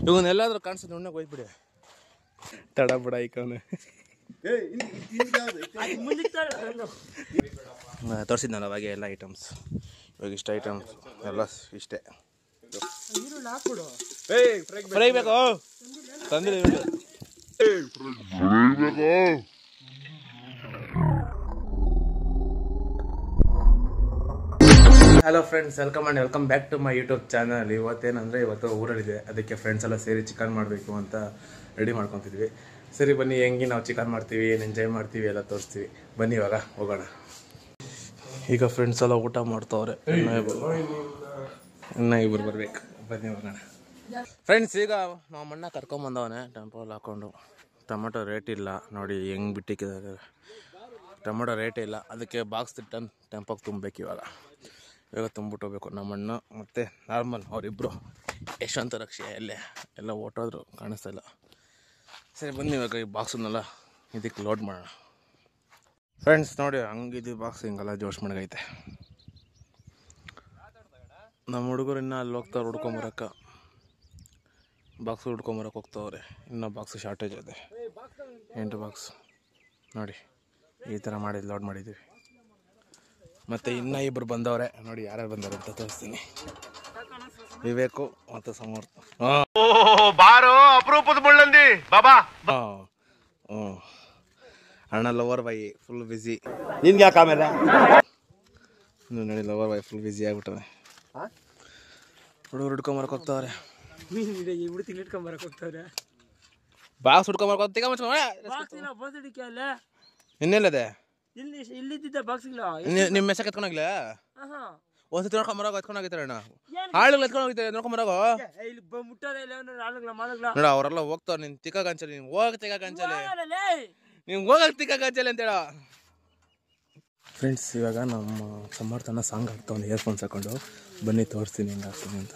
ಇವನ್ನೆಲ್ಲಾದ್ರೂ ಕಾಣಿಸ್ತದೆ ಉಣ್ಣೆ ಹೋಯ್ಬಿಡಿ ತಡ ಬಿಡ ಐಕವನೆ ತೋರಿಸಿದ್ನಲ್ಲ ಅವಾಗೆ ಎಲ್ಲ ಐಟಮ್ಸ್. ಇವಾಗ ಇಷ್ಟ ಐಟಮ್ಸ್ ಎಲ್ಲ ಇಷ್ಟೇ. ಫ್ರೈ ಬೇಕು ತಂದಿರಿ. Hello friends, welcome back to my YouTube channel. ಇವತ್ತೇನಂದರೆ ಇವತ್ತು ಊರಲ್ಲಿದೆ, ಅದಕ್ಕೆ ಫ್ರೆಂಡ್ಸ್ ಎಲ್ಲ ಸೇರಿ ಚಿಕನ್ ಮಾಡಬೇಕು ಅಂತ ರೆಡಿ ಮಾಡ್ಕೊತಿದ್ವಿ. ಸರಿ ಬನ್ನಿ, ಹೆಂಗೆ ನಾವು ಚಿಕನ್ ಮಾಡ್ತೀವಿ, ಏನು ಎಂಜಾಯ್ ಮಾಡ್ತೀವಿ ಎಲ್ಲ ತೋರಿಸ್ತೀವಿ. ಬನ್ನಿ ಇವಾಗ ಹೋಗೋಣ. ಈಗ ಫ್ರೆಂಡ್ಸ್ ಎಲ್ಲ ಊಟ ಮಾಡ್ತಾವ್ರೆ, ಇನ್ನು ಇಬ್ಬರು ಬರ್ಬೇಕು. ಬನ್ನಿ ಹೋಗೋಣ ಫ್ರೆಂಡ್ಸ್. ಈಗ ನಾವು ಅಣ್ಣ ಕರ್ಕೊಂಬಂದವನೆ ಟೆಂಪೋಲ್ಲಿ ಹಾಕ್ಕೊಂಡು. ಟೊಮೆಟೊ ರೇಟ್ ಇಲ್ಲ ನೋಡಿ, ಹೆಂಗೆ ಬಿಟ್ಟಿಕ್ಕಿದ್ದಾರೆ. ಟೊಮೆಟೊ ರೇಟೇ ಇಲ್ಲ, ಅದಕ್ಕೆ ಬಾಕ್ಸ್ ಟೆಂಪೋಗೆ ತುಂಬಬೇಕು. ಇವಾಗ ತುಂಬಿಟ್ಟು ಹೋಗ್ಬೇಕು. ನಮ್ಮಣ್ಣ ಮತ್ತು ನಾರ್ಮಲ್ ಅವರಿಬ್ಬರು ಯಶವಂತ ರಕ್ಷೆ ಎಲ್ಲ ಓಟೋದ್ರು, ಕಾಣಿಸ್ತಾ ಇಲ್ಲ. ಸರಿ ಬನ್ನಿ ಇವಾಗ ಈ ಬಾಕ್ಸನ್ನೆಲ್ಲ ಇದಕ್ಕೆ ಲೋಡ್ ಮಾಡೋಣ. ಫ್ರೆಂಡ್ಸ್ ನೋಡಿ, ಹಂಗಿದ್ದು ಬಾಕ್ಸ್ ಹಿಂಗೆಲ್ಲ ಜೋಡ್ಸ್ ಮಾಡಗೈತೆ. ನಮ್ಮ ಹುಡುಗರು ಇನ್ನೂ ಅಲ್ಲಿ ಹೋಗ್ತಾವ್ರು ಹುಡ್ಕೊಂಬರಕ್ಕೆ, ಬಾಕ್ಸ್ ಹುಡ್ಕೊಂಬರಕ್ಕೆ ಹೋಗ್ತಾವ್ರೆ. ಇನ್ನೂ ಬಾಕ್ಸ್ ಶಾರ್ಟೇಜ್ ಇದೆ, 8 ಬಾಕ್ಸ್ ನೋಡಿ. ಈ ಥರ ಮಾಡಿ ಲೋಡ್ ಮಾಡಿದ್ದೀವಿ. ಮತ್ತು ಇನ್ನೂ ಇಬ್ಬರು ಬಂದವ್ರೆ ನೋಡಿ, ಯಾರ್ಯಾರು ಬಂದವ್ರೆ ಅಂತ ತೋರಿಸ್ತೀನಿ. ವಿವೇಕು ಮತ್ತು ಸಮರ್ಥ. ಬಾರೋ ಅಪರೂಪದ ಮುಳ್ಳಂದಿ ಬಾಬಾ. ಅಣ್ಣ ಲವರ್ ಬಾಯಿ ಫುಲ್ ಬಿಸಿ. ನಿನ್ಗೆ ಯಾಕೆ ಆಮೇಲೆ ನೋಡಿ, ಲವರ್ ಬಾಯಿ ಫುಲ್ ಬಿಸಿ ಆಗ್ಬಿಟ್ಟವೆ. ಹುಡುಗರು ಹಿಡ್ಕೊಂಬರಕ್ಕೆ ಹೋಗ್ತಾವ್ರೆ, ಬಾಕ್ಸ್ ಹುಡ್ಕೊಂಬರಕ್ಕೆ ಇನ್ನೆಲ್ಲದೆ ನಿಮ್ಮ ಮೆಸಕ್ಕೆ ಎತ್ಕೊಂಡೋಗ್ಲ ಒಂದು ತಿಳ್ಕೊಂಬರಾಗ ಎತ್ಕೊಂಡೋಗಿದ್ದಾರೆ ಅಣ್ಣ. ಹಾಳುಗಳು ಎತ್ಕೊಂಡೋಗಿದ್ದಾರೆ ನೋಡ್ಕೊಂಬರಾಗ ನೋಡ. ಅವರೆಲ್ಲ ಹೋಗ್ತಾವ. ನಿನ್ ತಿಕ್ಕಾಗ ಅನ್ಸಲಿ, ನೀನ್ ಹೋಗಕ್ ತಿಕ್ಕಾಗ ಅನ್ಸಲಿ, ನೀನ್ ಹೋಗಕ್ ತಿಕ್ಕಾಗ ಅನ್ಸಲಿ ಅಂತೇಳ. ಫ್ರೆಂಡ್ಸ್ ಇವಾಗ ನಮ್ಮ ಸಮರ್ಥನ ಸಾಂಗ್ ಆಗ್ತಾವನು ಇಯರ್ಫೋನ್ಸ್ ಹಾಕೊಂಡು. ಬನ್ನಿ ತೋರಿಸ್ತೀನಿ ಹೆಂಗೆ ಆಗ್ತೀನಿ ಅಂತ.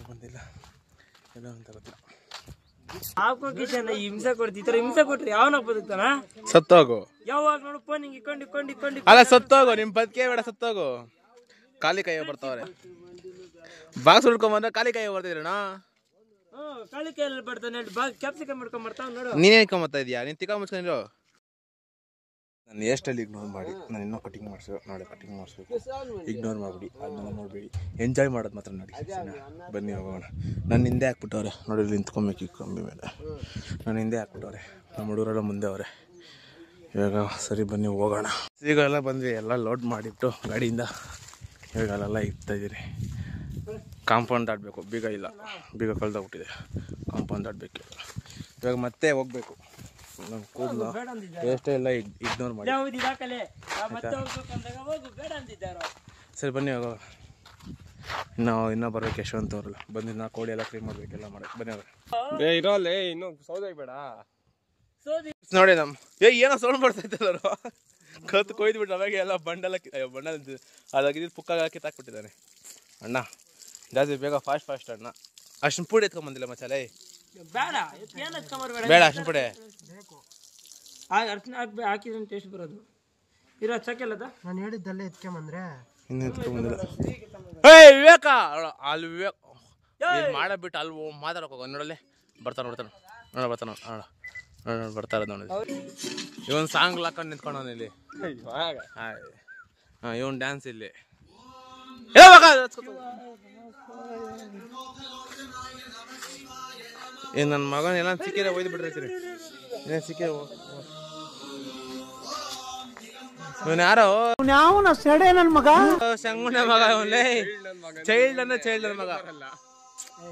ಬಂದಿಲ್ಲ ಎಲ್ಲ ಅಂತ ಗೊತ್ತಿಲ್ಲ. ಹಿಂಸೆ ಕೊಡ್ತಿ, ಹಿಂಸೆ ಕೊಟ್ರಿ ಯಾವನಾಗ ಬದುಕ್ತಾನ? ಸತ್ತೋಗು. ಯಾವಾಗ ನೋಡು ಫೋನ್ ಹಿಂಗೆ ಇಕ್ಕೊಂಡು ಅಲ್ಲ ಸತ್ತೋಗು, ನಿಮ್ ಬದುಕೇ ಬೇಡ, ಸತ್ತೋಗು. ಖಾಲಿ ಕೈಯ ಬರ್ತಾವ್ರೆ. ಬಾಕ್ಸ್ ಹುಡ್ಕೊಂಬಂದ್ರೆ ಖಾಲಿ ಕೈಯ ಬರ್ತಿದ್ರಣ್ಣ. ಖಾಲಿ ಕೈಯಲ್ಲಿ ಬರ್ತಾನೆ. ಕ್ಯಾಪ್ಸಿಕಮ್ ಮಾಡ್ಕೊಂಡ್ ಬರ್ತಾವ ನೋಡು. ನೀನೇ ಇಟ್ಕೊಂಬತ್ತಾ ಇದೀಯಾ? ನೀನ್ ತಿಕ್ಕ ಮುಚ್ಕೊಂಡಿರೋ. ನಾನು ಎಷ್ಟಲ್ಲಿ ಇಗ್ನೋರ್ ಮಾಡಿ, ನಾನು ಇನ್ನೂ ಕಟಿಂಗ್ ಮಾಡಿಸ್ಬೇಕು. ನಾಳೆ ಕಟಿಂಗ್ ಮಾಡಿಸ್ಬೇಕು. ಇಗ್ನೋರ್ ಮಾಡಿಬಿಡಿ, ಅದನ್ನೆಲ್ಲ ನೋಡಬೇಡಿ. ಎಂಜಾಯ್ ಮಾಡೋದು ಮಾತ್ರ ನೋಡಿ. ಬನ್ನಿ ಹೋಗೋಣ. ನನ್ನ ಹಿಂದೆ ಹಾಕ್ಬಿಟ್ಟವ್ರೆ ನೋಡಿ, ಇಲ್ಲಿ ನಿಂತ್ಕೊಬೇಕು. ಈ ಕಂಬಿ ಮೇಲೆ ನಾನು ಹಿಂದೆ ಹಾಕ್ಬಿಟ್ಟವ್ರೆ. ನಮ್ಮ ಹುಡುಗರೆಲ್ಲ ಮುಂದೆ ಅವರೆ. ಇವಾಗ ಸರಿ ಬನ್ನಿ ಹೋಗೋಣ. ಈಗ ಎಲ್ಲ ಬಂದ್ವಿ, ಎಲ್ಲ ಲೋಡ್ ಮಾಡಿಬಿಟ್ಟು ಗಾಡಿಯಿಂದ ಇವಾಗ ಅಲ್ಲೆಲ್ಲ ಇಡ್ತಾಯಿದ್ದೀರಿ. ಕಾಂಪೌಂಡ್ ದಾಟಬೇಕು, ಬೀಗ ಇಲ್ಲ, ಬೀಗ ಕಳೆದೋಗ್ಬಿಟ್ಟಿದೆ. ಕಾಂಪೌಂಡ್ ದಾಟಬೇಕು. ಇವಾಗ ಮತ್ತೆ ಹೋಗ್ಬೇಕು. ನಮ್ಮ ಕೂದಲು ಎಷ್ಟೇ ಎಲ್ಲ ಇಗ್ನೋರ್ ಮಾಡಿ. ಸರಿ ಬನ್ನಿ ಹೋಗೋ. ಇನ್ನೂ ಬರ್ಬೇಕು ಯಶವಂತ ಅವರೆಲ್ಲ ಬಂದಿದ್ದು. ನಾ ಕೋಳಿ ಎಲ್ಲ ಕ್ಲೀನ್ ಮಾಡ್ಬೇಕು, ಎಲ್ಲ ಮಾಡಿ. ಬನ್ನಿ ಅವ್ರೆ ಇರೋಲ್ಲ ಇನ್ನು ಸೌದೆ ಬೇಡ ನೋಡಿ. ಏನೋ ಸೌಂಡ್ ಬರ್ತಾ ಇದ್ದಲ್ಲ, ಕತ್ತು ಕೊಯ್ದುಬಿಟ್ಟು ಅವಾಗೆ ಎಲ್ಲ ಬಂಡಲ ಅದಾಗಿದ್ದು ಪುಕ್ಕಾಗ ಹಾಕಿ ತಾಕ್ಬಿಟ್ಟಿದ್ದಾನೆ ಅಣ್ಣ. ಜಾಸ್ತಿ ಬೇಗ ಫಾಸ್ಟ್ ಅಣ್ಣ. ಅಷ್ಟು ಪುಡಿ ಎತ್ಕೊಂಬಂದಿಲ್ಲ ಮಸಾಲೆ ಬೇಡ. ಅಷ್ಟು ಪುಡಿ ಹಾಕಿದ್ರೆ ಟೇಸ್ಟ್ ಬರೋದು. ಇರೋ ಚಕ್ಕೆಲ್ಲದ ನಾನು ಹೇಳಿದ್ದಲ್ಲೇ ಎತ್ಕೊಂಬಂದ್ರೆ ಇನ್ನು ಎತ್ಕೊಂಬಂದಿಲ್ಲ. ವಿವೇಕ ಅಲ್ಲಿ ವಿವೇಕ್ ಮಾಡಬಿಟ್ಟು ಅಲ್ಲಿ ಮಾತಾಡಕ್ ಹೋಗ. ನೋಡಲ್ಲೇ ಬರ್ತಾನೆ ಬರ್ತಾರೆ ನೋಡಿ. ಇವನ್ ಸಾಂಗ್ ಹಾಕೊಂಡು ನಿಂತ್ಕೊಂಡವನು ಇಲ್ಲಿ. ಇವನ್ ಡ್ಯಾನ್ಸ್ ಇಲ್ಲಿ. ನನ್ನ ಮಗನ ಎಲ್ಲ ಸಿಕ್ಕಿರ ಒಯ್ದು ಬಿಟ್ಟಿರ್ತೀರಿ. ಏನ್ ಸಿಕ್ಕಿರ ಇವನ್ ಯಾರೋ ಸೆಡೆ ನನ್ ಮಗ, ಸಂಗುಣ ಮಗ. ಇವನ್ಲೇ ಚೈಲ್ಡ್ ನನ್ನ ಮಗ.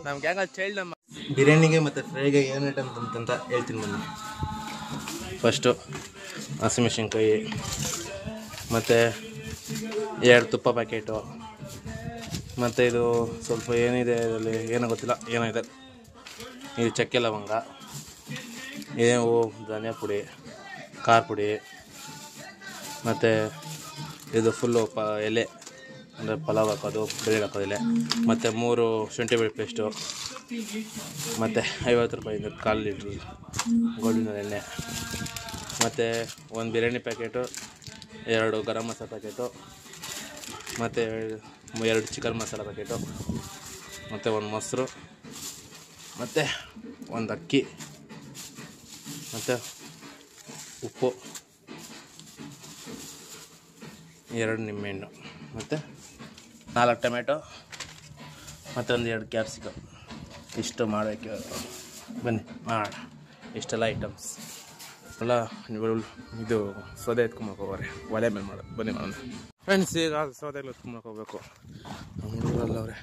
ನಮ್ ಗ್ಯಾಂಗ್ ಚೈಲ್ಡ್ ನಮ್ಮ. ಬಿರಿಯಾನಿಗೆ ಮತ್ತು ಫ್ರೈಗೆ ಏನು ಐಟಮ್ ಅಂತ ಹೇಳ್ತೀನಿ ಬನ್ನಿ. ಫಸ್ಟು ಹಸಿಮೆಣಸಿನ್ಕಾಯಿ, ಮತ್ತು 2 ತುಪ್ಪ ಪ್ಯಾಕೆಟು, ಮತ್ತು ಇದು ಸ್ವಲ್ಪ ಏನಿದೆ ಇದರಲ್ಲಿ ಏನೋ ಗೊತ್ತಿಲ್ಲ, ಏನೋ ಇದೆ. ಇದು ಚಕ್ಕೆ ಲವಂಗ, ಇದೇವು ಧನಿಯಾ ಪುಡಿ, ಖಾರ ಪುಡಿ, ಮತ್ತು ಇದು ಫುಲ್ಲು ಎಲೆ ಅಂದರೆ ಪಲಾವ್ ಹಾಕೋದು, ಬಿರಿಯಾನಿ ಹಾಕೋದಿಲ್ಲ. ಮತ್ತು 3 ಶುಂಠಿ ಬೆಳ್ಳುಳ್ಳಿ ಪೇಸ್ಟು, ಮತ್ತು 50 ರೂಪಾಯಿಂದ 1/4 ಲೀಟ್ರು ಗೋಲ್ಡಿನ ಎಣ್ಣೆ, ಮತ್ತು ಒಂದು ಬಿರಿಯಾನಿ ಪ್ಯಾಕೆಟು, 2 ಗರಂ ಮಸಾಲ ಪ್ಯಾಕೆಟು, ಮತ್ತು 2 ಚಿಕನ್ ಮಸಾಲ ಪ್ಯಾಕೆಟು, ಮತ್ತು 1 ಮೊಸರು, ಮತ್ತು 1 ಅಕ್ಕಿ, ಮತ್ತು ಉಪ್ಪು, 2 ನಿಂಬೆಹಣ್ಣು, ಮತ್ತು 4 ಟೊಮೆಟೊ, ಮತ್ತು 2 ಕ್ಯಾಪ್ಸಿಕಮ್. ಇಷ್ಟು ಮಾಡೋಕ್ಕೆ ಬನ್ನಿ ಮಾಡೋಣ. ಇಷ್ಟೆಲ್ಲ ಐಟಮ್ಸ್ ಎಲ್ಲ ಇದು ಸೌದೆ ಎತ್ಕೊಂಬಕೋವ್ರೆ, ಒಲೆ ಮೇಲೆ ಮಾಡೋದು. ಬನ್ನಿ ಮಾಡೋಣ ಫ್ರೆಂಡ್ಸ್. ಈಗ ಸೌದೆಗಳು ಎತ್ಕೊಂಬಕೋಬೇಕು. ನಮ್ಮ ಹುಡುಗರಲ್ಲ ಅವ್ರೆ,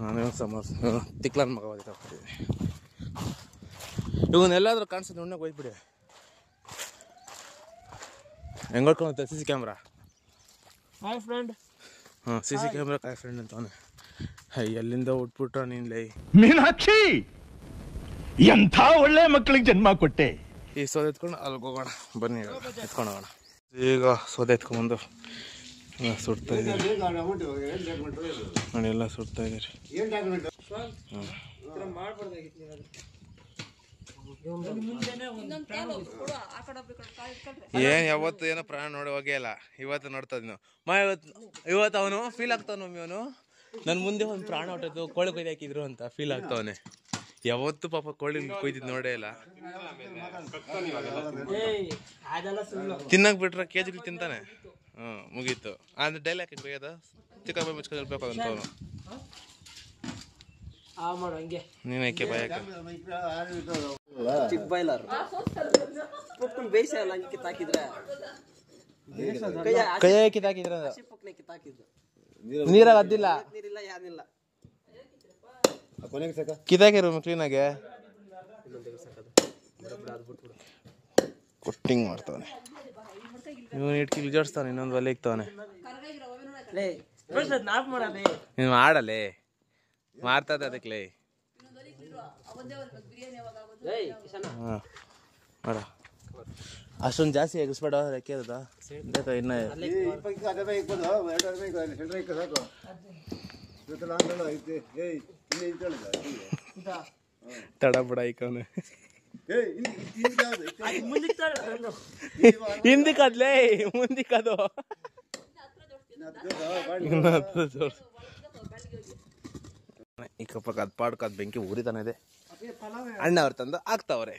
ನಾನು ತಿಕ್ಲನ್ ಮಗ ಓದಿದ್ದೀನಿ. ಇವನ್ನೆಲ್ಲಾದ್ರೂ ಕಾಣಿಸೋದು ಉಣ್ಣಕ್ಕೆ ಹೋಯ್ಬಿಡಿ. ಹೆಂಗೆ ಹೊಡ್ಕೊಂಡು C C camera hi friend. ಹಾಂ, ಸಿ ಸಿ ಕ್ಯಾಮ್ರಾ ಕಾಯ್ ಫ್ರೆಂಡ್ ಅಂತವನೆ. ಎಲ್ಲಿಂದ ಉಟ್ಬಿಟ್ಟ ನೀನ್ ಲೈ ಮೀನಾಕ್ಷಿ, ಎಂಥ ಒಳ್ಳೆ ಮಕ್ಕಳಿಗೆ ಜನ್ಮ ಕೊಟ್ಟೆ. ಈ ಸೌದೆ ಎತ್ಕೊಂಡು ಅಲ್ಲಿಗೆ ಹೋಗೋಣ. ಬನ್ನಿ ಎತ್ಕೊಂಡು ಹೋಗೋಣ. ಈಗ ಸೌದೆ ಎತ್ಕೊಂಡ್ಬಂದು ಸುಡ್ತಾ ಇದ್ದೀರಿ ನೋಡಿ, ಎಲ್ಲ ಸುಡ್ತಾ ಇದ್ದೀರಿ. ಏನ್ ಯಾವತ್ತು ಏನೋ ಪ್ರಾಣ ನೋಡಿ ಹೋಗೇ ಇಲ್ಲ, ಇವತ್ತು ನೋಡ್ತಾ ಇದ್ನು ಇವತ್ತು ಅವನು ಫೀಲ್ ಆಗ್ತಾವ. ಇವನು ನನ್ನ ಮುಂದೆ ಒಂದು ಪ್ರಾಣ ಹೊಟ್ಟೈತು, ಕೋಳಿ ಕೊಯ್ದು ಹಾಕಿದ್ರು ಅಂತ ಫೀಲ್ ಆಗ್ತಾವನೆ. ಯಾವತ್ತು ಪಾಪ ಕೋಳಿ ಕೊಯ್ದಿದ್ದು ನೋಡೇ ಇಲ್ಲ. ತಿನ್ನಕ್ ಬಿಟ್ರೆ ಕೆಜಿಗಳು ತಿಂತಾನೆ. ಮುಗೀತು. ಅಂದ್ರೆ ಡೈಲಿ ಹಾಕಿ ಕೊಯ್ಯೋದ ಚಿಕ್ಕ ಬಾಯಿ ಮುಚ್ಕೊಂಡು ಇರ್ಬೇಕಾಗಂತ ಅವನು. ನೀನಕ್ಕೆ ಬಾಯಕ ಚಿಕ್ಕ ಬಾಯ್ಲರ್ ಬೇಯಿಸಲ್ಲ, ಹಂಗೆ ಕಿತ್ತಾಕಿದ್ರೆ ಕೈ ಕಿತ್ತಾಕಿದ್ರ ಕಿತ್ತಾಕಿದ್ದು ನೀರಾಗ ಅದ್ದಿಲ್ಲ, ನೀರಿಲ್ಲ ಯಾನಿಲ್ಲ. ಕಿತ್ತಾಕಿರು ಕ್ಲೀನಾಗೆ ಕೊಟ್ಟಿಂಗ್ ಮಾಡ್ತಾವನೆ. ಇವನು ಇಟ್ಕಿ ವಿಜಾಡ್ಸ್ತಾನೆ, ಇನ್ನೊಂದು ಒಲೆ ಇಕ್ತಾವನೆ. ನೀನು ಮಾಡಲೇ ಮಾಡ್ತದೆ ಅದಕ್ಕೆ. ಹಾಂ ಮಾಡ, ಅಷ್ಟೊಂದು ಜಾಸ್ತಿ ಎಗಿಸ್ಬೇಡ. ರೆಕ್ಕೆ ಅದ ಬೇಕಾ ಇನ್ನ ತಡ ಬಿಡ ಐಕವನೆ. ಹಿಂದಿಕ್ಕದ್ಲೇ ಮುಂದಿಕ್ಕದು. ಈ ಕಪ್ಪಕ್ಕೆ ಅದು ಪಾಡ್ಕದ್ ಬೆಂಕಿ ಉರಿತಾನೆ ಇದೆ. ಅಣ್ಣ ಅವ್ರು ತಂದು ಆಗ್ತಾವ್ರೆ.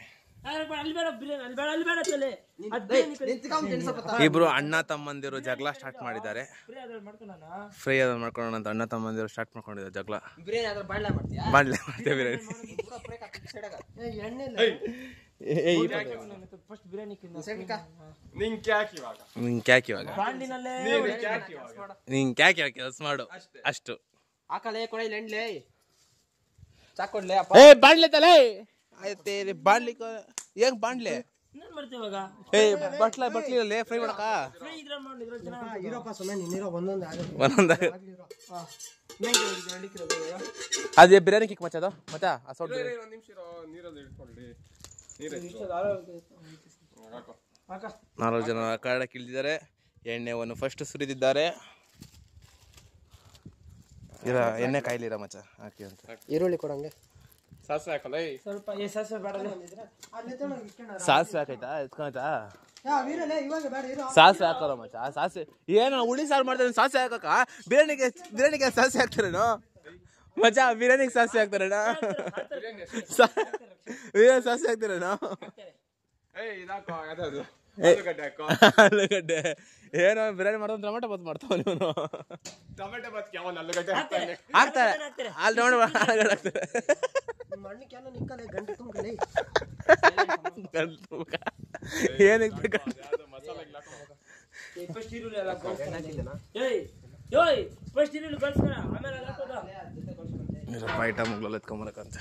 ಇಬ್ರು ಅಣ್ಣ ತಮ್ಮಂದಿರು ಜಗಳ ಸ್ಟಾರ್ಟ್ ಮಾಡಿದ್ದಾರೆ. ಫ್ರೈ ಅದ್ರಲ್ಲಿ ಮಾಡ್ಕೊಳ್ಳೋಣ ಅಂತ ಅಣ್ಣ ತಮ್ಮಂದಿರು ಸ್ಟಾರ್ಟ್ ಮಾಡ್ಕೊಂಡಿದ್ದಾರೆ ಜಗಳ. ಬಾಡ್ಲೆ ಮಾಡ್ತೇವೆ ಬಿರಿಯಾನಿ. ನಿಂಗೆ ಕ್ಯಾಕ್ ಇವಾಗ ಕೆಲಸ ಮಾಡು ಅಷ್ಟು. ಏ ಬಾಣ್ಲೆ ತಲೆ ಆಯ್ತೆ ಬಾಣ್ಲಿ ಹೆಂಗ್ ಬಾಣ್ಲೆ ಏ ಬಟ್ಲಿ ಫ್ರೈ ಮಾಡಕ ಅದೇ ಬಿರಿಯಾನಿ ಕಿಕ್ ಮಚ್ಚ ಅದು ಮತ್ತೆ ಆ ಸೌಟ್ 4 ಜನ ಕನ್ನಡ ಇಳಿದಿದ್ದಾರೆ. ಎಣ್ಣೆವನ್ನು ಫಸ್ಟ್ ಸುರಿದಿದ್ದಾರೆ. ಎಣ್ಣೆ ಕಾಯಿಲಿರ ಮಚ್ಚ ಹಾಕಿ ಅಂತ. ಈರುಳ್ಳಿ ಕೊಡಂಗೆ ಸಾಸಿವೆ ಹಾಕಲ್ಲ ಸ್ವಲ್ಪ. ಸಾಸಿವೆ ಹಾಕೈತಾ ಎತ್ಕೊಯ್ತಾ? ಸಾಸಿವೆ ಹಾಕೋಲ್ಲ ಮಚ್ಚ. ಸಾಸಿವೆ ಏನು ಹುಳಿ ಸಾರು ಮಾಡ್ತಾರೆ, ಸಾಸಿವೆ ಹಾಕಕ್ಕ? ಬಿರಿಯಾನಿಗೆ ಸಾಸಿವೆ ಹಾಕ್ತಾರೇನೋ ಮಚ್ಚ? ಬಿರಿಯಾನಿಗೆ ಸಾಸಿವೆ ಹಾಕ್ತಾರೇನೋ? ಸಾಸಿವೆ ಹಾಕ್ತಾರೇನೋ? ಆಲೂಗಡ್ಡೆ ಏನೋ ಬಿರಿಯಾನಿ ಮಾಡೋದು ಟೊಮೆಟೊ ಬಾತ್ ಮಾಡ್ತಾವ ನೀವು. ಟೊಮೆಟೊ ಬಾತ್ ಆಲೂಗಡ್ಡೆ ಹಾಕ್ತಾರೆ. ಅಲ್ಲಿ ನೋಡಿ ಆಲೂಗಡ್ಡೆ ಹಾಕ್ತಾರೆ. ಏನಕ್ಕೆ ಐಟಮ್ಗಳೆಲ್ಲ ಎತ್ಕೊಂಬರಕಂತ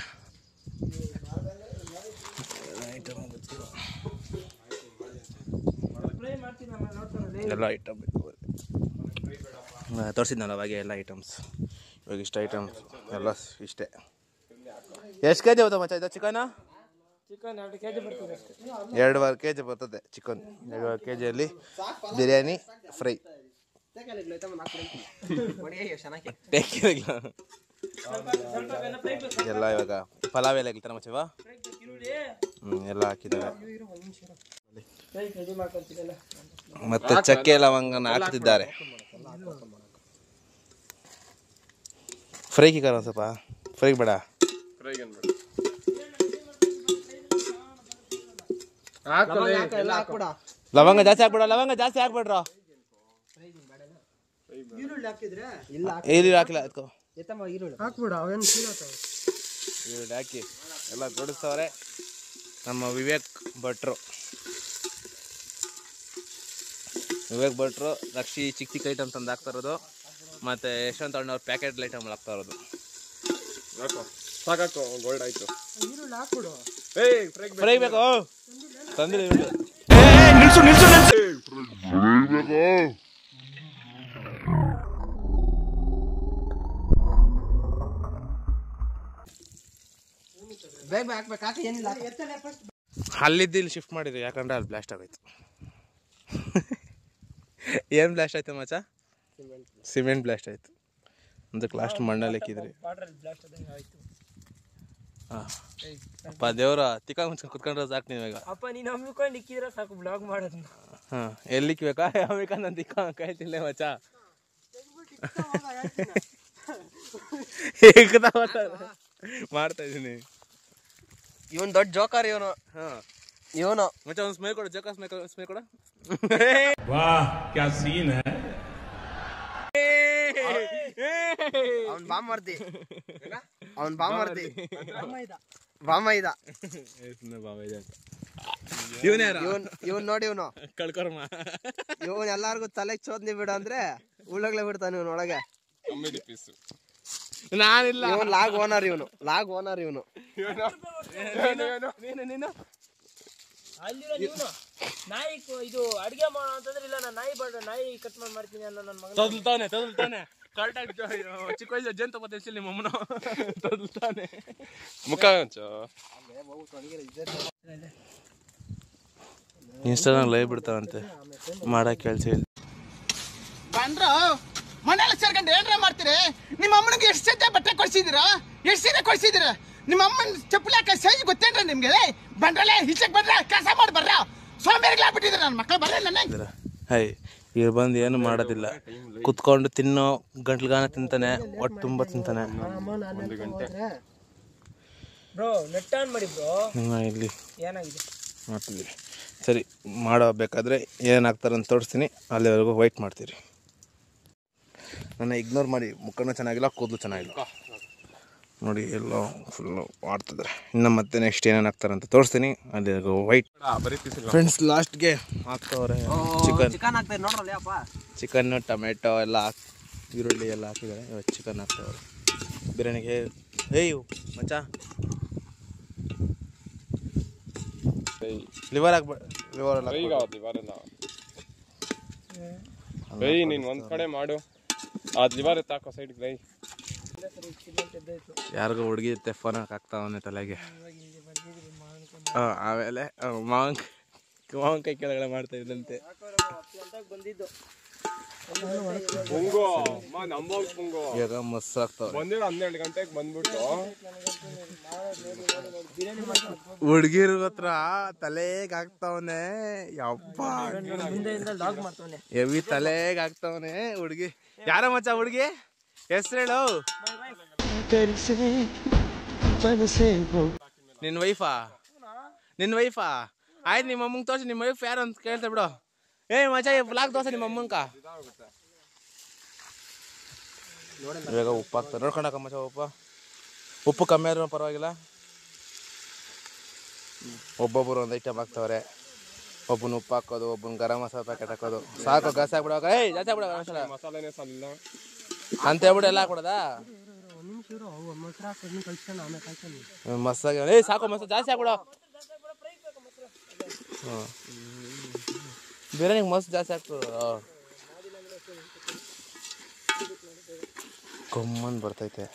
ಎಲ್ಲ ಐಟಮ್ ತೋರಿಸಿದ್ನಲ್ಲ ಅವಾಗೆ ಎಲ್ಲ ಐಟಮ್ಸ್. ಇವಾಗ ಇಷ್ಟ ಐಟಮ್ಸ್ ಎಲ್ಲ ಇಷ್ಟೇ. ಎಷ್ಟು ಕೆ ಜಿ ಹೋಗ್ತಾ ಮಚ್ಚ ಇದು ಚಿಕನ್? 2 kg ಬರ್ತದೆ ಅಷ್ಟೇ. 2.5 kg ಬರ್ತದೆ ಚಿಕನ್. 2.5 kgಯಲ್ಲಿ ಬಿರಿಯಾನಿ ಫ್ರೈ. ಎಲ್ಲ ಇವಾಗ ಪಲಾವ್ ಎಲ್ಲ ಹಾಕಿರ್ತಾರ ಮಚ್ಚವ. ಎಲ್ಲ ಹಾಕಿದ್ದಾರೆ. ಮತ್ತೆ ಚಕ್ಕೆ ಲವಂಗನ ಹಾಕ್ತಿದ್ದಾರೆ. ಫ್ರೈಗೆ ಕರ ಸ್ವಲ್ಪ ಫ್ರೈಗೆ ಬೇಡ. ಲವಂಗ ಜಾಸ್ತಿ ಹಾಕ್ಬೇಡ, ಲವಂಗ ಜಾಸ್ತಿ ಹಾಕ್ಬೇಡ್ರ. ಈರುಳ್ಳಿ ಹಾಕಿಲ್ಲ ಅದಕ್ಕೂ ಈರುಳ್ಳಿ ಹಾಕಿ ಎಲ್ಲ ಜೋಡಿಸ್ತವ್ರೆ ನಮ್ಮ ವಿವೇಕ್ ಭಟ್ರು. ರಕ್ಷಿ ಚಿಕ್ಕ ಚಿಕ್ಕ ಐಟಮ್ ತಂದು ಹಾಕ್ತಾ ಇರೋದು. ಮತ್ತೆ ಯಶವಂತ ಅಣ್ಣವ್ರ ಪ್ಯಾಕೆಟ್ ಐಟಮ್ ಹಾಕ್ತಾ ಇರೋದು. ಸಾಕಾಕು ಗೋಲ್ಡ್ ಆಯ್ತು. ಫ್ರೈ ಬೇಕು ತಂದಿಲ್ಲ ಈರುಳ್ಳಿ. ಅಲ್ಲಿದ್ದು ಇಲ್ಲಿ ಶಿಫ್ಟ್ ಮಾಡಿದ್ವಿ ಯಾಕಂದ್ರೆ ಅಲ್ಲಿ ಬ್ಲಾಸ್ಟ್ ಆಗೋಯ್ತು. ಏನು ಬ್ಲಾಸ್ಟ್ ಆಯ್ತು ಮಚ್ಚ? ಸಿಮೆಂಟ್ ಬ್ಲಾಸ್ಟ್ ಆಯ್ತು. ಅದಕ್ಕೆ ಲಾಸ್ಟ್ ಮಣ್ಣಲ್ಲಿ ಹಾಕಿದ್ರಿ. ಅಪ್ಪ ದೇವ್ರ ತಿಕ್ಕ ಮುಂಚೆ ಕುತ್ಕೊಂಡ್ರೆ ಸಾಕು ನೀವಾಗ. ಅಪ್ಪ ನೀನು ಹಮ್ಮಿಕೊಂಡು ಇಕ್ಕಿದ್ರೆ ಸಾಕು ಬ್ಲಾಗ್ ಮಾಡೋದು. ಹಾಂ ಎಲ್ಲಿಕ್ಬೇಕಾ ಯಾವಾಗ ನಾನು ತಿಕ್ಕ ಕಾಯ್ತಿಲ್ಲ ಮಚ್ಚ. ಮಾಡ್ತಾ ಇದ್ದೀನಿ. ಇವನ್ ದೊಡ್ಡ ಜೋಕರ್ ಇವನು. ಇವನು ಮಚ್ಚ ಒಂದು ಸ್ಮೇಲ್ ಕೊಡು, ಜೋಕ ಸ್ಮೇಲ್ ಕೊಡು. ವಾಹ್ ಕ್ಯಾ ಸೀನ್ ಹೈ. ಅವನ್ ಬಾಮರ್ದಿ ಇವನ್ ನೋಡಿ ಇವನು ಕಳ್ಕೊರ್ಮ ಇವನ್ ಎಲ್ಲಾರ್ಗು ತಲೆಗೆ ಚೋದ್ನಿ ಬಿಡ ಅಂದ್ರೆ ಉಳ್ಳಗ್ಲೆ ಬಿಡ್ತಾನೆ ಇವನ್ ಒಳಗೆ. ನಾನಿಲ್ಲ. ಇವನ್ ಲಾಗ್ ಓನರ್ ಇವನು. ಅಲ್ಲಿರೋ ನೀನು ನಾಯಿ ಇದು ಅಡಿಗೆ ಮಾಡೋ ಅಂತಂದ್ರೆ ಇಲ್ಲ ನಾನು ನಾಯಿ ಕಟ್ ಮಾಡ್ತೀನಿ ಅನ್ನೋ ನನ್ನ ಮಗ ತದಲ್ತಾನೆ ಕರೆಕ್ಟಾಗಿ ಚಿಕ್ಕ ವಯಸ್ಸು ಜಂತು ಬದಲಿಸಿ ನಿಮ್ಮ ಅಮ್ಮನ ತದಲ್ತಾನೆ ಮುಖ ಇನ್ಸ್ಟಾಗ್ರಾಮ್ ಲೈವ್ ಬಿಡ್ತಾವಂತೆ ಮಾಡಕ್ ಕೆಲಸ ಇಲ್ಲ. ಬಂದ್ರು ಮನೆಯಲ್ಲಿ ಸೇರ್ಕೊಂಡು ಏನ್ರ ಮಾಡ್ತೀರಿ? ನಿಮ್ಮ ಅಮ್ಮನಿಗೆ ಎಷ್ಟು ಸೆಟ್ ಬಟ್ಟೆ ಕೊಡ್ಸಿದ್ದೀರಾ? ಎಷ್ಟು ಸೀರೆ ಕೊಡ್ಸಿದ್ದೀರಾ? ನಿಮ್ಮ ಅಮ್ಮನ ಚಪ್ಪಲಿ ಹಾಕ ಸೈಜ್ ಗೊತ್ತೇನ್ರ ನಿಮ್ಗೆ? ಬಂದ್ರಲ್ಲ ಈಚೆಗೆ ಬಂದ್ರ ಕೆಲಸ ಮಾಡಿ ಬರ್ರ. ಸೋಂಬೇರಿಗಳಾಗ್ಬಿಟ್ಟಿದ್ರೆ ನನ್ನ ಮಕ್ಕಳು ಬರ್ರ. ನನ್ನ ಹೈ ಈಗ ಬಂದು ಏನು ಮಾಡೋದಿಲ್ಲ, ಕುತ್ಕೊಂಡು ತಿನ್ನೋ ಗಂಟ್ಲುಗಾನ ತಿಂತಾನೆ, ಹೊಟ್ಟೆ ತುಂಬ ತಿಂತಾನೆ. ಬ್ರೋ ನೆಟ್ ಆನ್ ಮಾಡಿ ಬ್ರೋ. ಇಲ್ಲಿ ಏನಾಗಿದೆ ಮಾಡ್ತಿದ್ದೀವಿ. ಸರಿ ಮಾಡಬೇಕಾದ್ರೆ ಏನಾಗ್ತಾರಂತ ತೋರಿಸ್ತೀನಿ, ಅಲ್ಲಿವರೆಗೂ ವೆಯ್ಟ್ ಮಾಡ್ತೀರಿ. ನನ್ನ ಇಗ್ನೋರ್ ಮಾಡಿ. ಮುಖನೂ ಚೆನ್ನಾಗಿಲ್ಲ, ಕೂದಲು ಚೆನ್ನಾಗಿಲ್ಲ ನೋಡಿ, ಎಲ್ಲೋ ಫುಲ್ಲು ಮಾಡ್ತಿದ್ದಾರೆ. ಇನ್ನು ಮತ್ತೆ ನೆಕ್ಸ್ಟ್ ಏನೇನು ಹಾಕ್ತಾರಂತ ತೋರಿಸ್ತೀನಿ, ಅಲ್ಲಿವರೆಗೂ ವೆಯ್ಟ್. ಫ್ರೆಂಡ್ಸ್ ಲಾಸ್ಟ್ಗೆ ಹಾಕ್ತವ್ರೆ ಚಿಕನ್ ಹಾಕ್ತಾರೆ ನೋಡ್ರಲ್ಲ ಅಪ್ಪ. ಚಿಕನ್ನು ಟೊಮೆಟೊ ಎಲ್ಲ ಈರುಳ್ಳಿ ಎಲ್ಲ ಹಾಕಿದ್ದಾರೆ. ಇವತ್ತು ಚಿಕನ್ ಹಾಕ್ತವ್ರೆ ಬಿರಿಯಾನಿಗೆ. ಏಯ್ ಮಚ್ಚ ಲಿವರ್ ಹಾಕ್ಬೇಡ. ಲಿವರ್ ನೀನ್ ಒಂದ್ ಕಡೆ ಮಾಡು, ಅದ್ ಲಿವರ್ ಎತ್ತಾಕೋ ಸೈಡ್ಗೆ. ಯಾರಿಗೋ ಹುಡುಗಿ ಜೊತೆ ಫೋನ್ ಹಾಕ್ತಾವನೆ ತಲೆಗೆ. ಆಮೇಲೆ ಮಾವನ್ಕಾಯಿ ಕೆಳಗಡೆ ಮಾಡ್ತಾ ಇದ್ದಂತೆ. ಇವಾಗ ಮೊಸರು ಹಾಕ್ತಾವ. 12 ಗಂಟೆಗೆ ಬಂದ್ಬಿಟ್ಟು ಹುಡುಗಿರ ಹತ್ರ ತಲೆಗೆ ಹಾಕ್ತಾವನೆ. ಯಪ್ಪ ಎವಿ ತಲೆಗೆ ಹಾಕ್ತಾವನೆ ಹುಡುಗಿ. ಯಾರ ಮಚ್ಚ ಹುಡುಗಿ ಹೆಸರು ಹೇಳು. ನಿನ್ನ ವೈಫಾ? ಆಯ್ತು ನಿಮ್ಮ ಅಮ್ಮಂಗೆ ತೋರಿಸಿ. ನಿಮ್ಮ ವೈಫ್ ಯಾರು ಅಂತ ಕೇಳ್ತಾ ಬಿಡು. ಮಚ್ಚ ಬ್ಲಾಗ್ ತೋರಿಸ ನಿಮ್ಮ ಅಮ್ಮಂಕ. ಇವಾಗ ಉಪ್ಪು ಹಾಕ್ತಾರೆ ನೋಡ್ಕೊಂಡಕ್ಕ ಮಚ್ಚ. ಉಪ್ಪು ಕಮ್ಮಿ ಆದ್ರೂ ಪರವಾಗಿಲ್ಲ. ಒಬ್ಬೊಬ್ಬರು ಒಂದು ಐಟಮ್ ಹಾಕ್ತವ್ರೆ. ಒಬ್ಬನ ಉಪ್ಪು ಹಾಕೋದು, ಒಬ್ಬನ ಗರಂ ಮಸಾಲ ಪ್ಯಾಕೆಟ್ ಹಾಕೋದು. ಸಾಕು ಗಾಸ್ ಹಾಕ್ಬಿಡುವಾಗ. ಜಾಸ್ತಿ ಹಾಕ್ಬಿಡ ಮಸಾಲೆನೇ ಸಾಲಿಲ್ಲ ಅಂತ ಹೇಳ್ಬಿಟ್ಟು ಎಲ್ಲ ಹಾಕ್ಬಿಡೋದಾ? ಮಸಾಗ ಸಾಕು ಮಸಾಲ ಜಾಸ್ತಿ ಹಾಕ್ಬಿಡ. ಬಿರಿಯಾನಿಗೆ ಮಸ್ತ್ ಜಾಸ್ತಿ ಹಾಕ್ಬಿಡು. ಕೊಮ್ಮನ್ ಬರ್ತೈತೆ.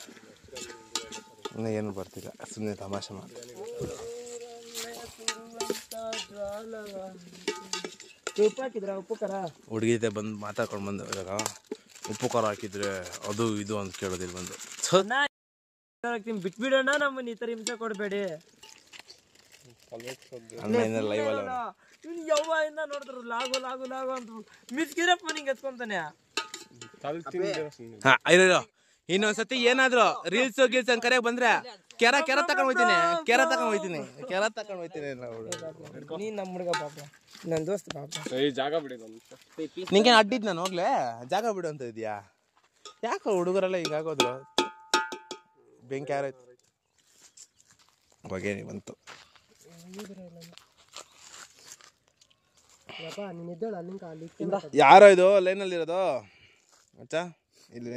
ಇನ್ನು ಏನು ಬರ್ತಿಲ್ಲ, ಸುಮ್ಮನೆ ತಮಾಷೆ ಮಾಡಿ. ಹುಡುಗಿ ಜೊತೆ ಬಂದು ಮಾತಾಡ್ಕೊಂಡು ಬಂದು ಇವಾಗ ಉಪ್ಪು ಖಾರ ಹಾಕಿದ್ರೆ ಅದು ಇದು ಅಂತ ಕೇಳೋದಿಲ್ಲ ಬಂದು. ಬಿಟ್ಬಿಡೋಣ ನಮ್ಮನ್ನ ಈ ತರ ಹಿಂಸೆ ಕೊಡ್ಬೇಡಿ. ಲೈವ್ ಅಲ್ಲ ಇವ್ನು ಯಾವಾಗಿಂದ ನೋಡಿದ್ರು ಲಾಗು ಲಾಗು ಲಾಗು ಅಂತ ಮಿಸ್ಕಿರಪ್ಪ ನಿಂಗೆ ಎತ್ಕೊಂತಾನೆ. ಹಾ ಇರೋ ಇನ್ನೊಂದ್ಸತಿ ಏನಾದ್ರು ರೀಲ್ಸ್ ಗೀಲ್ಸ್ ಕರೆ ಬಂದ್ರೆ ಕೆರ ತಕೊಂಡ್ ಹೋಯ್ತೀನಿ ನೀನ್ ನಮ್ಮ ಹುಡುಗ ಪಾಪ, ನನ್ನ ದೋಸ್ತ ಪಾಪ. ಜಾಗ ಬಿಡಿ ನಿಂಗೆ ಅಡ್ಡಿದ್ ನಾನು ಹೋಗ್ಲೆ ಜಾಗ ಬಿಡು ಅಂತ ಇದೀಯಾ? ಯಾಕೆ ಹುಡುಗರೆಲ್ಲ ಹಿಂಗಾಗೋದ್ರು? ಬೆಂಕಿ ಯಾರಾಯ್ತು ಬಗೆ ಬಂತು. ಯಾರೋ ಇದು ಲೈನಲ್ಲಿ ಇರೋದು ಅಚ್ಚ ಇಲ್ಲಿ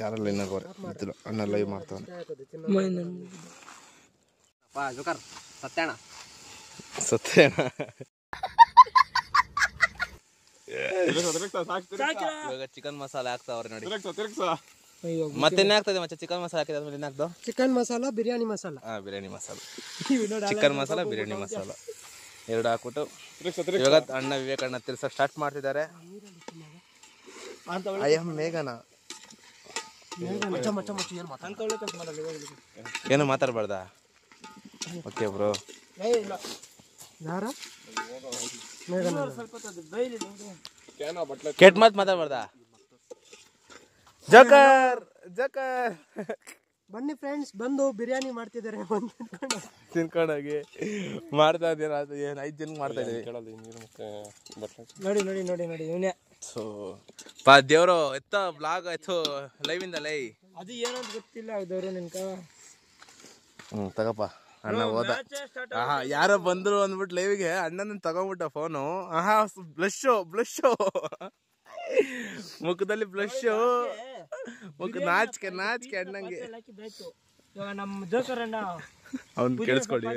ಯಾರೋ ಲೈನಾಗ ಗೊತ್ತಿಲ್ಲ. ಅಣ್ಣ ಲೈವ್ ಮಾಡ್ತಾನೆ ಸತ್ಯಣ್ಣ. ಇವಾಗ ಚಿಕನ್ ಮಸಾಲೆ ಹಾಕ್ತಾವ್ರೆ ನೋಡಿ. ಮತ್ತೇನ್ ಆಗ್ತದೆ ಮಚ್ಚ? ಚಿಕನ್ ಮಸಾಲ ಹಾಕಿದ ಆದ್ಮೇಲೆ ಏನಾಗ್ದು? ಚಿಕನ್ ಮಸಾಲ, ಬಿರಿಯಾನಿ ಮಸಾಲ. ಬಿರಿಯಾನಿ ಮಸಾಲ, ಚಿಕನ್ ಮಸಾಲ, ಬಿರಿಯಾನಿ ಮಸಾಲ ಎರಡು ಹಾಕ್ಬಿಟ್ಟು ಇವಾಗ ಅಣ್ಣ ವಿವೇಕಣ್ಣ ತಿರ್ಸಕ್ ಸ್ಟಾರ್ಟ್ ಮಾಡ್ತಿದ್ದಾರೆ. ಮೇಘನ ಏನು ಮಾತಾಡ್ಬಾರ್ದ? Okay bro. ಕೆಟ್ಟ ಮಾತು ಮಾತಾಡ್ಬಾರ್ದ? ಜಕರ್ ಜಕರ್ ಬನ್ನಿ ಫ್ರೆಂಡ್ಸ್, ಬಂದು ಬಿರಿಯಾನಿ ಮಾಡ್ತಿದ್ದಾರೆ. ತಿನ್ಕೊಂಡೋಗಿ ಮಾಡ್ತಾ ಇದ್ದೀರ? ಏನ್ 5 ಜನ ಮಾಡ್ತಾ ಇದೀವಿ. ನೋಡಿ ನೋಡಿ ನೋಡಿ ನೋಡಿ ಇವನೇ. ಸೊ ದೇವ್ರು ಎತ್ತ ಬ್ಲಾಗ್ ಆಯ್ತು ಲೈವ್ ಇಂದ ಲೈ. ಅದು ಏನಂತ ಗೊತ್ತಿಲ್ಲ ದೇವ್ರು ನಿನ್ಕ. ತಗಪ್ಪ ಅಣ್ಣ ಹೋದ. ಯಾರೋ ಬಂದ್ರು ಅಂದ್ಬಿಟ್ಟು ಲೈವ್ಗೆ ಅಣ್ಣನ ತಗೊಂಡ್ಬಿಟ್ಟ ಫೋನು. ಬ್ಲಶ್ ಮುಖದಲ್ಲಿ ಬ್ಲಶ್, ಮುಖ ನಾಚಿಕೆ ಅಣ್ಣಂಗೆ. ಇವಾಗ ನಮ್ಮ ಜೋಕರ್ ಅಣ್ಣ ಅವ್ನ್ ಕೇಳಿಸ್ಕೊಡಿ.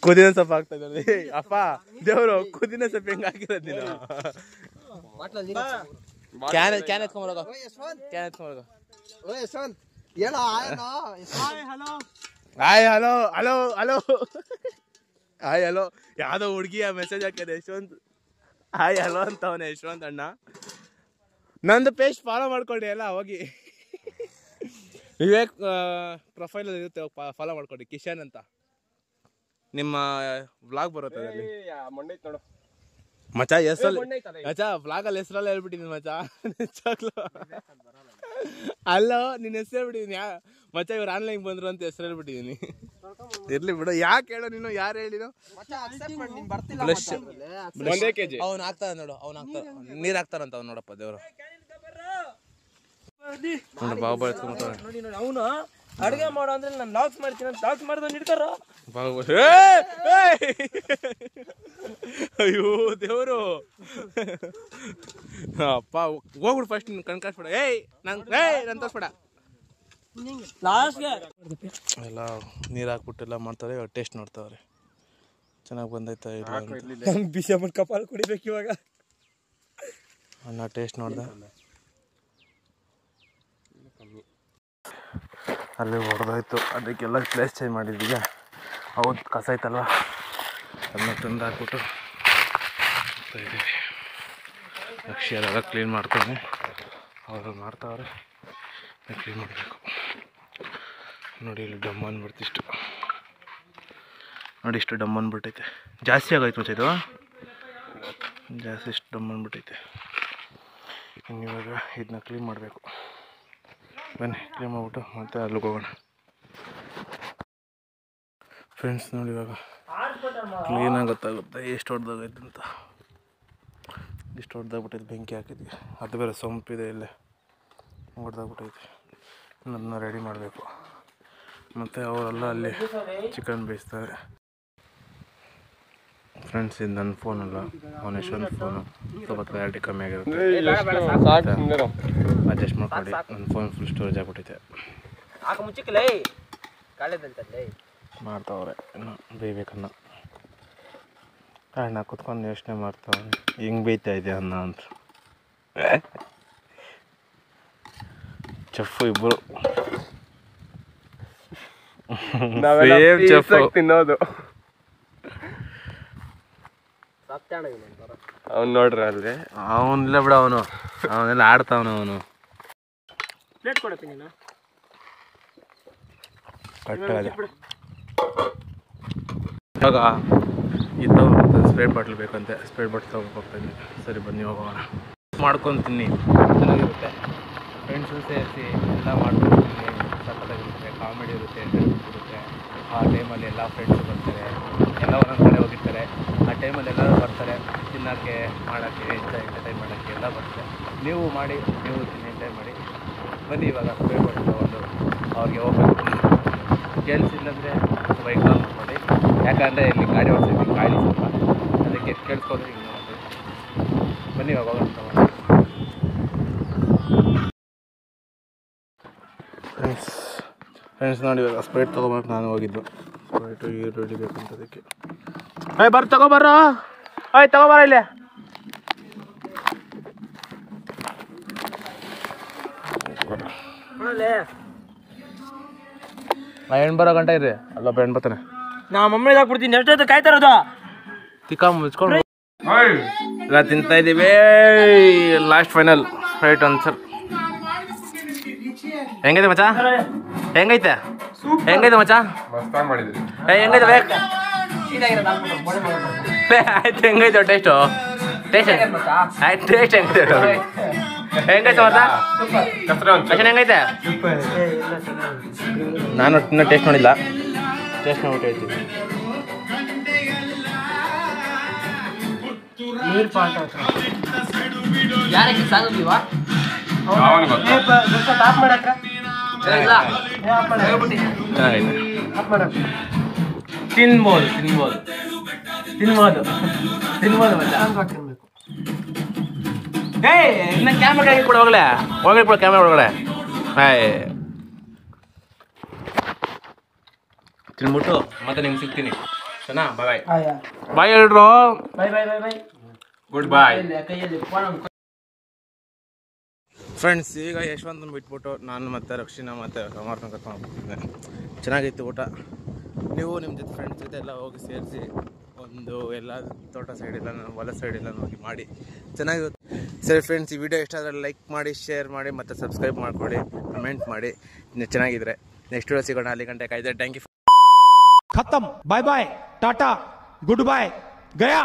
ಕುದಿನ ಸೊಪ್ಪು ಹಾಕ್ತಾ ಇದ್ದಾರೆ. ಅಪ್ಪ ದೇವ್ರು ಕುದಿನ ಸೊಪ್ಪು ಹೆಂಗ್ ಹಾಕಿರೋದ್ ನೀನು? ಕ್ಯಾನ್ ಎತ್ಕೊಂಬರೋಗ. ಹಾಯ್ ಹಲೋ ಯಾವ್ದೋ ಹುಡುಗಿಯ ಮೆಸೇಜ್ ಹಾಕಿದೆ ಯಶವಂತ್. ಹಾಯ್ ಹಲೋ ಅಂತ ಅವನೇ ಯಶವಂತ್ ಅಣ್ಣ. ನಂದು ಪೇಜ್ ಫಾಲೋ ಮಾಡ್ಕೊಳ್ಳಿ ಎಲ್ಲ ಹೋಗಿ. ವಿವೇಕ್ ಪ್ರೊಫೈಲ್ ಇರುತ್ತೆ, ಫಾಲೋ ಮಾಡ್ಕೊಳ್ಳಿ. ಕಿಶನ್ ಅಂತ ನಿಮ್ಮ ವ್ಲಾಗ್ ಬರುತ್ತೆ ಅದರಲ್ಲಿ. ಮಚಾ ಹೆಸರಲ್ಲಿ ಮಚಾ ವ್ಲಾಗ್ ಅಲ್ಲಿ ಹೆಸರಲ್ಲ ಹೇಳ್ಬಿಟ್ಟಿದ್ದೀನಿ ಮಚಾ. ಅಲ್ಲ ನಿನ್ನ ಹೆಸರು ಹೇಳ್ಬಿಟ್ಟಿದೀನಿ. ಮಚಾ ಇವ್ರು ಆನ್ಲೈನ್ ಬಂದ್ರು ಅಂತ ಹೆಸರು ಹೇಳ್ಬಿಟ್ಟಿದೀನಿ. ಇರ್ಲಿ ಬಿಡು, ಯಾಕೆ ಹೇಳೋ ನೀನು? ಯಾರು ಹೇಳಿರೋ? ಅವ್ನು ಹಾಕ್ತಾರ ನೋಡು, ಅವ್ನು ಹಾಕ್ತಾರ ನೀರ್ ಹಾಕ್ತಾರಂತ ಅವ್ನು. ನೋಡಪ್ಪ ದೇವ್ರು ಬಾಬಾ ನೋಡಿ ನೋಡಿ ಅವನು ಅಡುಗೆ ಮಾಡೋ ಅಂದ್ರೆ ನಾನು ಲಾಕ್ಸ್ ಮಾಡ್ತೀನಿ ಅಂತ ಲಾಕ್ಸ್ ಮಾಡಿದವ್ನು ಇಡ್ತಾರ. ಅಯ್ಯೋ ದೇವ್ರು ಅಪ್ಪ ಹೋಗ್ಬಿಡು ಫಸ್ಟ್ ಕಣ್ಕಾಸ್ಬೇಡ. ನನ್ ತೋರ್ಸ್ಬೇಡ. ಎಲ್ಲ ನೀರು ಹಾಕ್ಬಿಟ್ಟೆಲ್ಲ ಮಾಡ್ತಾರೆ. ಟೇಸ್ಟ್ ನೋಡ್ತಾವ್ರೆ ಚೆನ್ನಾಗಿ ಬಂದೈತಾ ಇಲ್ಲ ಅಂತ. ಬಿಸಿ ಕಪಾಲ್ ಕುಡಿಬೇಕು ಇವಾಗ. ಅಣ್ಣ ಟೇಸ್ಟ್ ನೋಡ್ದೆ, ಅಲ್ಲಿ ಹೊಡೆದೋಯ್ತು. ಅದಕ್ಕೆಲ್ಲ ಪ್ಲೇಸ್ ಚೇಂಜ್ ಮಾಡಿದ್ದೀಗ. ಹೌದು ಕಸ ಐತಲ್ವ, ಅದನ್ನ ತಂದು ಹಾಕ್ಬಿಟ್ಟು ಇದ್ದೀವಿ. ಅಕ್ಷಿ ಅದೆಲ್ಲ ಕ್ಲೀನ್ ಮಾಡ್ತಾನೆ, ಅವರು ಮಾಡ್ತಾವ್ರೆ. ಕ್ಲೀನ್ ಮಾಡಬೇಕು ನೋಡಿ. ಇಲ್ಲಿ ಡಮ್ ಅಂದ್ಬಿಡ್ತಿಷ್ಟು ನೋಡಿ, ಇಷ್ಟು ಡಮ್ ಅಂದ್ಬಿಟ್ಟೈತೆ. ಜಾಸ್ತಿ ಆಗೋಯ್ತು ಮಚ್ಚ ಇದು, ಜಾಸ್ತಿ ಇಷ್ಟು ಡಮ್ ಅಂದ್ಬಿಟ್ಟೈತೆ. ಇನ್ನಿವಾಗ ಇದನ್ನ ಕ್ಲೀನ್ ಮಾಡಬೇಕು. ಬನ್ನಿ ಕ್ಲೀನ್ ಮಾಡಿಬಿಟ್ಟು ಮತ್ತೆ ಅಲ್ಲಿಗೆ ಹೋಗೋಣ ಫ್ರೆಂಡ್ಸ್. ನೋಡಿ ಇವಾಗ ಕ್ಲೀನಾಗಿ ಗೊತ್ತಾಗುತ್ತೆ ಎಷ್ಟು ಹೊಡೆದಾಗೈತೆ ಅಂತ. ಇಷ್ಟು ಹೊಡೆದಾಗ್ಬಿಟ್ಟೈತೆ, ಬೆಂಕಿ ಹಾಕಿದ್ವಿ. ಅದು ಬೇರೆ ಸೊಂಪಿದೆ, ಇಲ್ಲೇ ಹೊಡೆದಾಗ್ಬಿಟ್ಟೈತೆ. ಅದನ್ನ ರೆಡಿ ಮಾಡಬೇಕು. ಮತ್ತು ಅವರೆಲ್ಲ ಅಲ್ಲಿ ಚಿಕನ್ ಬೇಯಿಸ್ತಾರೆ. ಫ್ರೆಂಡ್ಸ್ ಇದು ನನ್ನ ಫೋನಲ್ಲ, ಅವನ ಯಶವಂತ ಫೋನು. ಸ್ವಲ್ಪ ಕ್ಲಾರಿಟಿ ಕಮ್ಮಿ ಆಗಿರುತ್ತೆ, ಅಡ್ಜಸ್ಟ್ ಮಾಡ್ಕೊಳ್ಳಿ. ನನ್ನ ಫೋನ್ ಫುಲ್ ಸ್ಟೋರೇಜ್ ಆಗ್ಬಿಟ್ಟೈತೆ. ಮಾಡ್ತಾವ್ರೆ ಇನ್ನು ಬೇಯ್ಬೇಕನ್ನ. ಅಣ್ಣ ಕುತ್ಕೊಂಡು ಯೋಚನೆ ಮಾಡ್ತಾವೆ, ಹಿಂಗೆ ಬೇಯ್ತಾ ಇದೆ ಅನ್ನ ಅಂತ. ಚಫು ಇಬ್ಬರು ತಿನ್ನೋದು. ಅವ್ನು ನೋಡ್ರಿ ಅಲ್ಲಿ ಅವನಿಲ್ಲ ಬಿಡ, ಅವನೆಲ್ಲ ಆಡ್ತಾವನ ಅವನು. ಪ್ಲೇಟ್ ಕೊಡಪ್ಪ ನೀನು. ಕಟ್ಟಾಗಲ್ಲ. ಇವಾಗ ಇದು ಸ್ಪ್ರೇಡ್ ಬಾಟ್ಲ್ ಬೇಕಂತೆ, ಸ್ಪ್ರೇಡ್ ಬಾಟ್ಲ್ ತೊಗೊಂಡು ಹೋಗ್ತಾಯಿದ್ದೀನಿ. ಸರಿ ಬನ್ನಿ ಹೋಗೋಣ. ಮಾಡ್ಕೊತೀನಿ, ಚೆನ್ನಾಗಿರುತ್ತೆ. ಫ್ರೆಂಡ್ಸು ಸೇರಿಸಿ ಎಲ್ಲ ಮಾಡ್ಕೊತೀನಿ, ಸಖತ್ತಾಗಿರುತ್ತೆ. ಕಾಮಿಡಿ ಇರುತ್ತೆ, ಎಂಟರ್ಟೈನ್ಮೆಂಟ್ ಇರುತ್ತೆ. ಆ ಟೈಮಲ್ಲಿ ಎಲ್ಲ ಫ್ರೆಂಡ್ಸು ಬರ್ತಾರೆ, ಎಲ್ಲ ಒಂದೊಂದು ಕಡೆ ಹೋಗಿರ್ತಾರೆ. ಆ ಟೈಮಲ್ಲಿ ಎಲ್ಲರೂ ಬರ್ತಾರೆ ತಿನ್ನೋಕ್ಕೆ, ಮಾಡೋಕ್ಕೆ, ಎಂಟರ್ಟೈನ್ ಮಾಡೋಕ್ಕೆ ಎಲ್ಲ ಬರ್ತಾರೆ. ನೀವು ಮಾಡಿ, ನೀವು ತಿನ್ನಿ, ಎಂಜಾಯ್ ಮಾಡಿ. ಬನ್ನಿ ಇವಾಗ ಸ್ಪ್ರೇಡ್ ಬಾಟ್ಲ್ ತೊಗೊಂಡು ಅವ್ರಿಗೆ ಹೋಗ್ಬೇಕು. ಕೇಳಿಸಿಲ್ಲಂದರೆ ಬೈಕ್ ಆನ್ ಮಾಡಿ, ಯಾಕಂದರೆ ಇಲ್ಲಿ ಗಾಡಿ ಓಡಿಸಿದ್ವಿ, ಗಾಳಿ ಸ್ವಲ್ಪ ಅದಕ್ಕೆ ಕೇಳಿಸ್ಕೊಂಡ್ರೆ ಹಿಂಗೆ ಮಾಡ್ತೀವಿ. ಬನ್ನಿ ಇವಾಗ ಹೋಗೋಣ. ಫ್ರೆಂಡ್ಸ್ ನೋಡಿ, ಇವಾಗ ಸ್ಪ್ರೈಟ್ ತೊಗೊಬಾರ್ದು ನಾನು ಹೋಗಿದ್ದು. ಸ್ಪ್ರೈಟು ಈರುಳ್ಳಿ ಬೇಕಂತ ಅದಕ್ಕೆ. ತಗೊಬರ್ರ, ತಗೊಬರ ಇಲ್ಲೇ. ಹೆಣ್ಣು ಬರೋ ಗಂಟೆ ಇರಿ, ಅಲ್ಲೊಬ್ಬ ಹೆಣ್ಣು ಬರ್ತಾನೆ. ನಾ ಮಮ್ಮಿ ಹಾಕ್ಬಿಡ್ತೀನಿ, ಎಷ್ಟೊತ್ತು ಕಾಯ್ತಾರದು. ತಿಕ್ಕ ಮುಚ್ಕೊಂಡು ಎಲ್ಲ ತಿಂತಾ ಇದ್ದೀವಿ. Last final Sprite answer. ಹೆಂಗೈತೆ ಮಚ್ಚ? ಹೆಂಗೈತೆ ಮಚ್ಚ? ಹೆಂಗೈತೆ ಬೇಕು? ಆಯ್ತು, ಹೆಂಗೈತೆ ಟೇಸ್ಟು? ಆಯ್ತು, ಟೇಸ್ಟ್ ಹೆಂಗೈತೆ? ಹೆಂಗೈತೆ ಮತ್ತ ಅಷ್ಟೇ? ಹೆಂಗೈತೆ? ನಾನು ಇನ್ನೂ ಟೇಸ್ಟ್ ನೋಡಿಲ್ಲ, ಟೇಸ್ಟ್ ನೋಡ್ಬಿಟ್ಟು ಹೇಳ್ತೀನಿ. ತಿನ್ಬೋದು ಇನ್ನ ಕ್ಯಾಮ್ರಾ ಕೂಡ ಹೋಗ್ಲೆ ಕೂಡ ಕ್ಯಾಮ್ರಾ ಒಳಗಡೆ ತಿನ್ಬಿಟ್ಟು ಮತ್ತೆ ನಿಮ್ಗೆ ಸಿಗ್ತೀನಿ. ಸನಾ ಬಾಯ್ ಬಾಯ್ ಹೇಳ್ರು. Bye good bye friends. ಈಗ ಯಶವಂತನ ಬಿಟ್ಬಿಟ್ಟು ನಾನು ಮತ್ತು ರಕ್ಷಿಣಾ ಮತ್ತು ಸಮರ್ಥನ ಕರ್ಕೊಂಡು ಹೋಗ್ತಿದ್ದೆ. ಚೆನ್ನಾಗಿತ್ತು ಊಟ. ನೀವು ನಿಮ್ಮ ಜೊತೆ ಫ್ರೆಂಡ್ಸ್ ಜೊತೆ ಎಲ್ಲ ಹೋಗಿ ಸೇರಿಸಿ ಒಂದು ಎಲ್ಲ ತೋಟ ಸೈಡೆಲ್ಲ, ಹೊಲ ಸೈಡೆಲ್ಲ ಹೋಗಿ ಮಾಡಿ ಚೆನ್ನಾಗಿರುತ್ತೆ. ಸರಿ ಫ್ರೆಂಡ್ಸ್, ಈ ವಿಡಿಯೋ ಇಷ್ಟ ಆದರೆ ಲೈಕ್ ಮಾಡಿ, ಶೇರ್ ಮಾಡಿ ಮತ್ತು ಸಬ್ಸ್ಕ್ರೈಬ್ ಮಾಡಿಕೊಡಿ, ಕಮೆಂಟ್ ಮಾಡಿ. ಚೆನ್ನಾಗಿದ್ರೆ ನೆಕ್ಸ್ಟ್ ವಿಡಿಯೋ ಸಿಗೋಣ. ಅಲ್ಲಿ ಗಂಟೆ ಕಾಯ್ದೆ. Thank you. खत्म, bye bye, tata, good bye, गया.